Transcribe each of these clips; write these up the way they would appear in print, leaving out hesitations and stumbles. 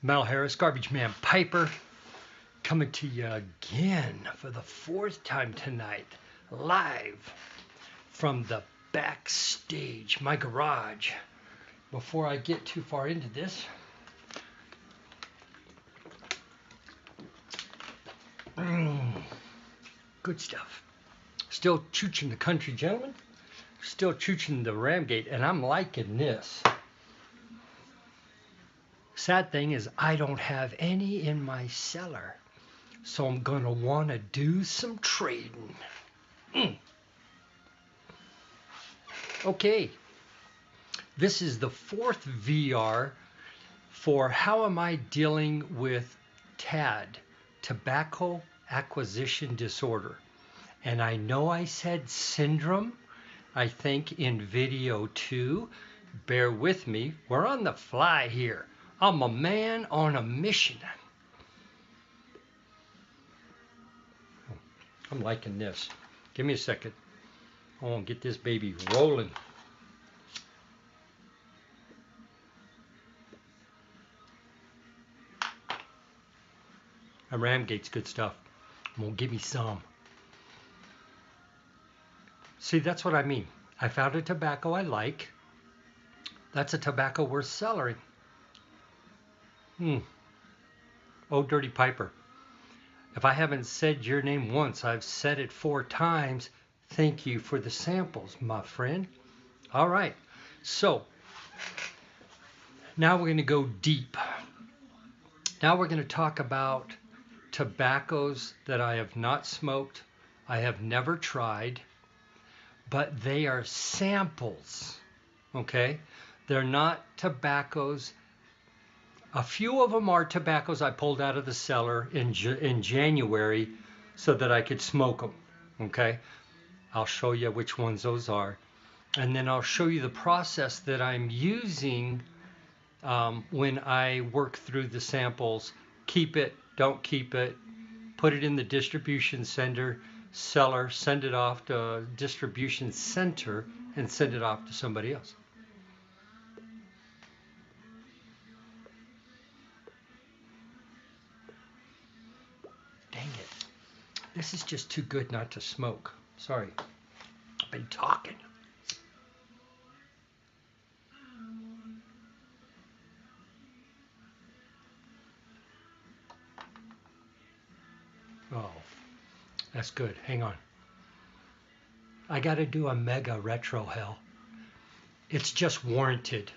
Mal Harris, Garbage Man Piper, coming to you again for the fourth time tonight, live from the backstage, my garage. Before I get too far into this, good stuff. Still chooching the country gentleman, still chooching the Ramgate, and I'm liking this. Sad thing is I don't have any in my cellar, so I'm going to want to do some trading. Okay, this is the fourth VR for how am I dealing with TAD, Tobacco Acquisition Disorder. And I know I said syndrome, I think in video 2. Bear with me, we're on the fly here. I'm a man on a mission. I'm liking this. Give me a second. I want to get this baby rolling. And Ramgate's good stuff. I'm going to give me some. See, that's what I mean. I found a tobacco I like. That's a tobacco worth cellaring. Oh, Dirty Piper. If I haven't said your name once, I've said it 4 times. Thank you for the samples, my friend. All right. So, now we're going to go deep. Now we're going to talk about tobaccos that I have not smoked, I have never tried, but they are samples, okay? They're not tobaccos. A few of them are tobaccos I pulled out of the cellar in January so that I could smoke them, okay? I'll show you which ones those are. And then I'll show you the process that I'm using when I work through the samples. Keep it, don't keep it, put it in the distribution center, cellar, send it off to distribution center, and send it off to somebody else. Dang it. This is just too good not to smoke. Sorry. I've been talking. Oh, that's good. Hang on. I got to do a mega retro hell. It's just warranted.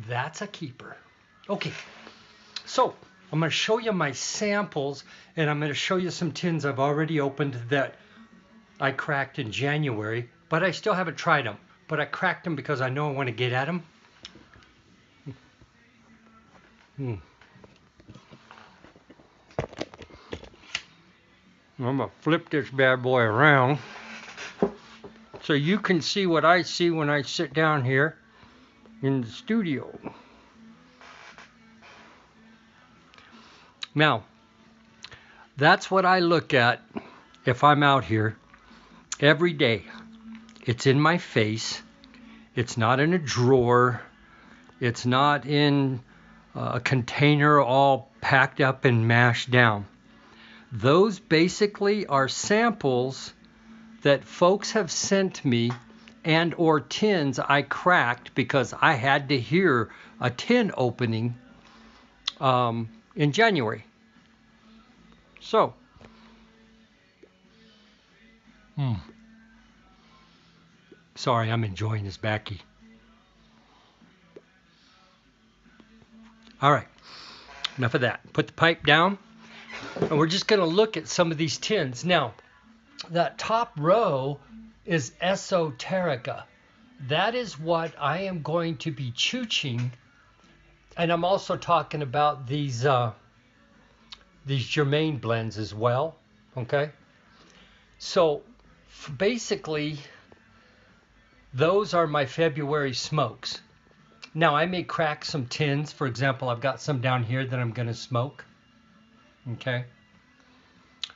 That's a keeper. Okay, so I'm going to show you my samples, and I'm going to show you some tins I've already opened that I cracked in January, but I still haven't tried them. But I cracked them because I know I want to get at them. I'm going to flip this bad boy around so you can see what I see when I sit down here in the studio. Now, that's what I look at if I'm out here every day. It's in my face. It's not in a drawer. It's not in a container all packed up and mashed down. Those basically are samples that folks have sent me and or tins I cracked because I had to hear a tin opening in January. So, sorry, I'm enjoying this backy. All right, enough of that. Put the pipe down, and we're just going to look at some of these tins. Now, that top row is Esoterica. That is what I am going to be chooching, and I'm also talking about these Germain blends as well. Okay, so basically, those are my February smokes. Now I may crack some tins. For example, I've got some down here that I'm going to smoke. Okay.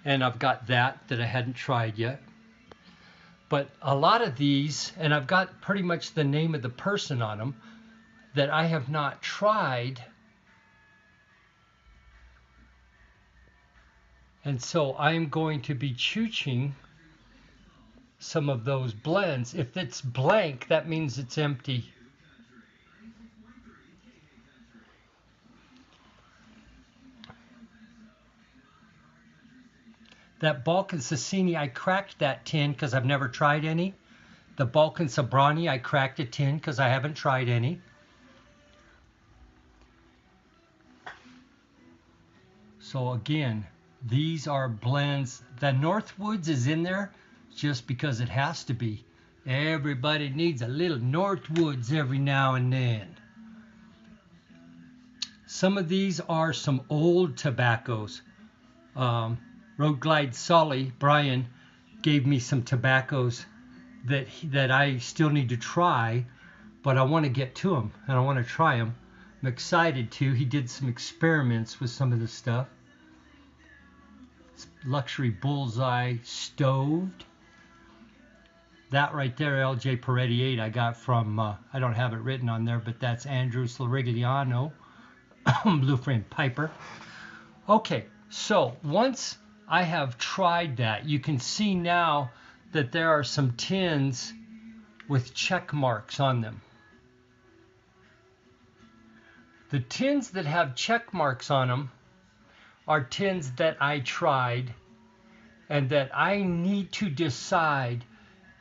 And I've got that I hadn't tried yet. But a lot of these, and I've got pretty much the name of the person on them that I have not tried. And so I'm going to be chooching some of those blends. If it's blank, that means it's empty. That Balkan Sassini, I cracked that tin because I've never tried any. The Balkan Sobrani, I cracked a tin because I haven't tried any. So again, these are blends. The Northwoods is in there just because it has to be. Everybody needs a little Northwoods every now and then. Some of these are some old tobaccos. Road Glide Sully, Brian, gave me some tobaccos that I still need to try, but I want to get to them and I want to try them. I'm excited to. He did some experiments with some of this stuff. Luxury Bullseye Stoved. That right there, LJ Peretti 8, I got from, I don't have it written on there, but that's Andrew Slarigliano, Blue Frame Piper. Okay, so once I have tried that, you can see now that there are some tins with check marks on them. The tins that have check marks on them are tins that I tried and that I need to decide,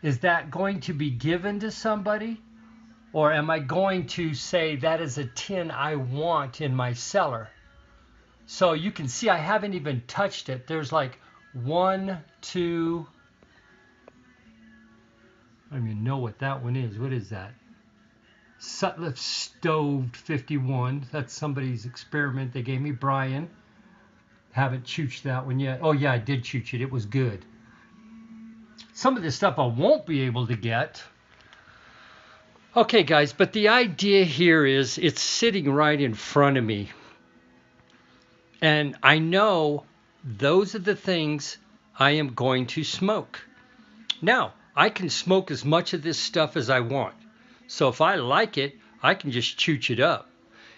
is that going to be given to somebody, or am I going to say that is a tin I want in my cellar? So you can see I haven't even touched it. There's like 1, 2, I don't even know what that one is. What is that? Sutliff Stoved 51. That's somebody's experiment they gave me. Brian. Haven't chooched that one yet. Oh yeah, I did chooch it. It was good. Some of this stuff I won't be able to get. Okay guys, but the idea here is it's sitting right in front of me. And I know those are the things I am going to smoke. Now, I can smoke as much of this stuff as I want. So if I like it, I can just chooch it up.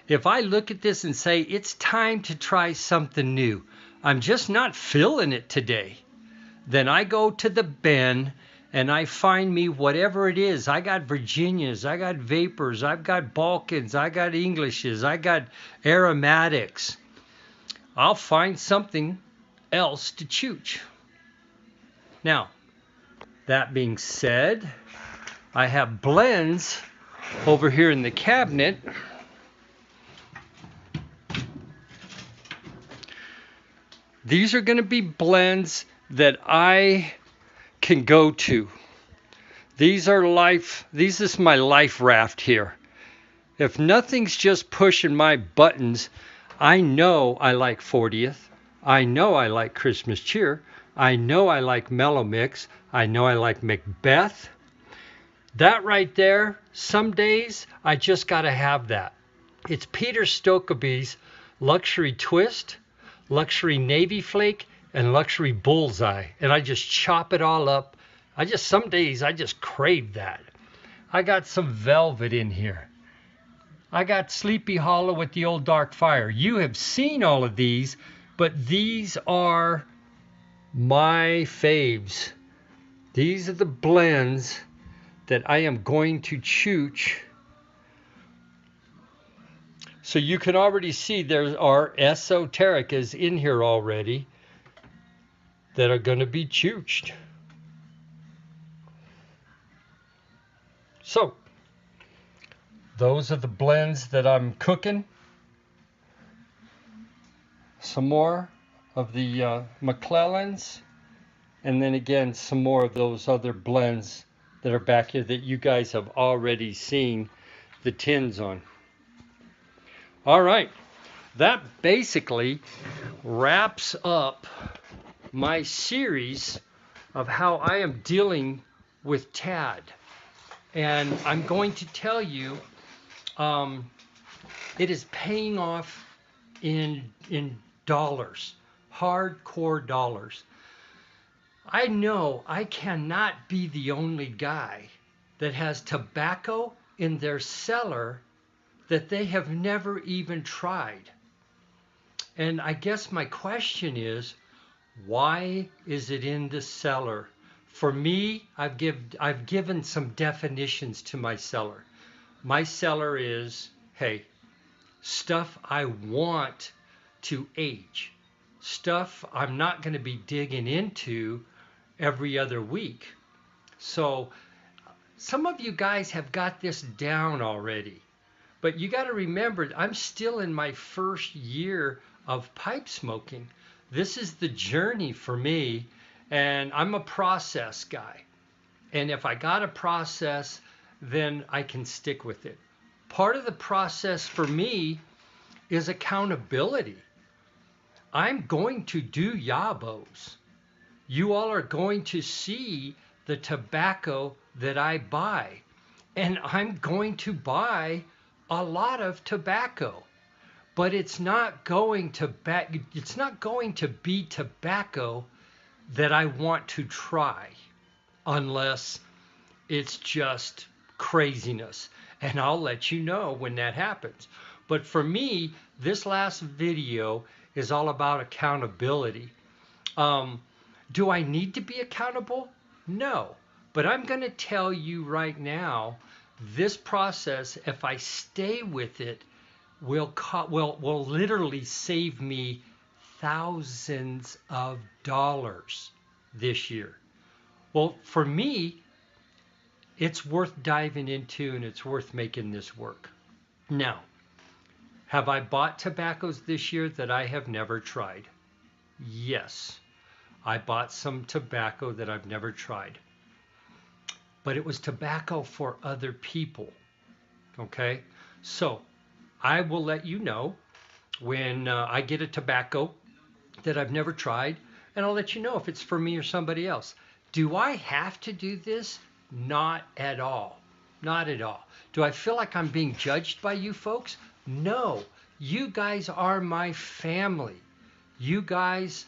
If I look at this and say, it's time to try something new, I'm just not feeling it today, then I go to the bin and I find me whatever it is. I got Virginias, I got Vapors, I've got Balkans, I got Englishes, I got Aromatics. I'll find something else to chooch. Now, that being said, I have blends over here in the cabinet. These are going to be blends that I can go to. This is my life raft here. If nothing's just pushing my buttons, I know I like 40th. I know I like Christmas Cheer. I know I like Mellow Mix. I know I like Macbeth. That right there, some days I just got to have that. It's Peter Stokkebye's Luxury Twist, Luxury Navy Flake, and Luxury Bullseye. And I just chop it all up. Some days I just crave that. I got some Velvet in here. I got Sleepy Hollow with the Old Dark Fire. You have seen all of these, but these are my faves. These are the blends that I am going to chooch. So you can already see there are esotericas in here already that are going to be chooched. So those are the blends that I'm cooking. Some more of the McClellans, and then again some more of those other blends that are back here that you guys have already seen the tins on. All right, that basically wraps up my series of how I am dealing with Tad. And I'm going to tell you It is paying off in dollars, hardcore dollars. I know I cannot be the only guy that has tobacco in their cellar that they have never even tried. And I guess my question is, why is it in the cellar? For me, I've given some definitions to my cellar. My cellar is, hey, stuff I want to age, stuff I'm not going to be digging into every other week. So some of you guys have got this down already, but you got to remember, I'm still in my first year of pipe smoking. This is the journey for me, and I'm a process guy. And if I got a process, then I can stick with it. Part of the process for me is accountability. I'm going to do yabos. You all are going to see the tobacco that I buy, and I'm going to buy a lot of tobacco, but it's not going to be tobacco that I want to try unless it's just craziness, and I'll let you know when that happens. But for me, this last video is all about accountability. Do I need to be accountable? No, but I'm going to tell you right now, this process, if I stay with it, will literally save me thousands of dollars this year. Well, for me, it's worth diving into, and it's worth making this work. Now, have I bought tobaccos this year that I have never tried? Yes, I bought some tobacco that I've never tried. But it was tobacco for other people. Okay? So I will let you know when I get a tobacco that I've never tried, and I'll let you know if it's for me or somebody else. Do I have to do this? Not at all. Not at all. Do I feel like I'm being judged by you folks? No. You guys are my family. You guys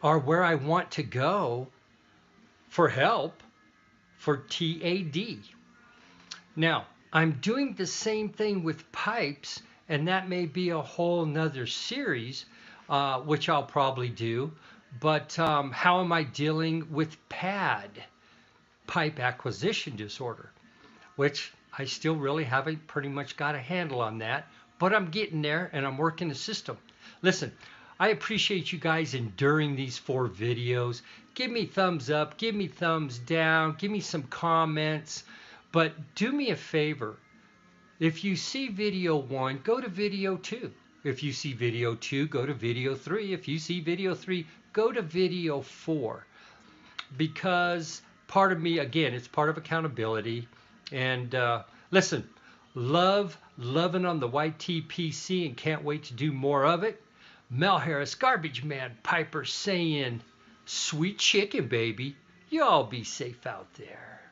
are where I want to go for help, for TAD. Now, I'm doing the same thing with pipes, and that may be a whole nother series, which I'll probably do. But how am I dealing with PAD, pipe acquisition disorder, which I still really haven't pretty much got a handle on that, but I'm getting there and I'm working the system. Listen, I appreciate you guys enduring these 4 videos. Give me thumbs up, give me thumbs down, give me some comments, but do me a favor. If you see video 1, go to video 2. If you see video 2, go to video 3. If you see video 3, go to video 4. Because part of me, again, it's part of accountability. And listen, loving on the YTPC and can't wait to do more of it. Mel Harris, Garbage Man, Piper saying, sweet chicken, baby. Y'all be safe out there.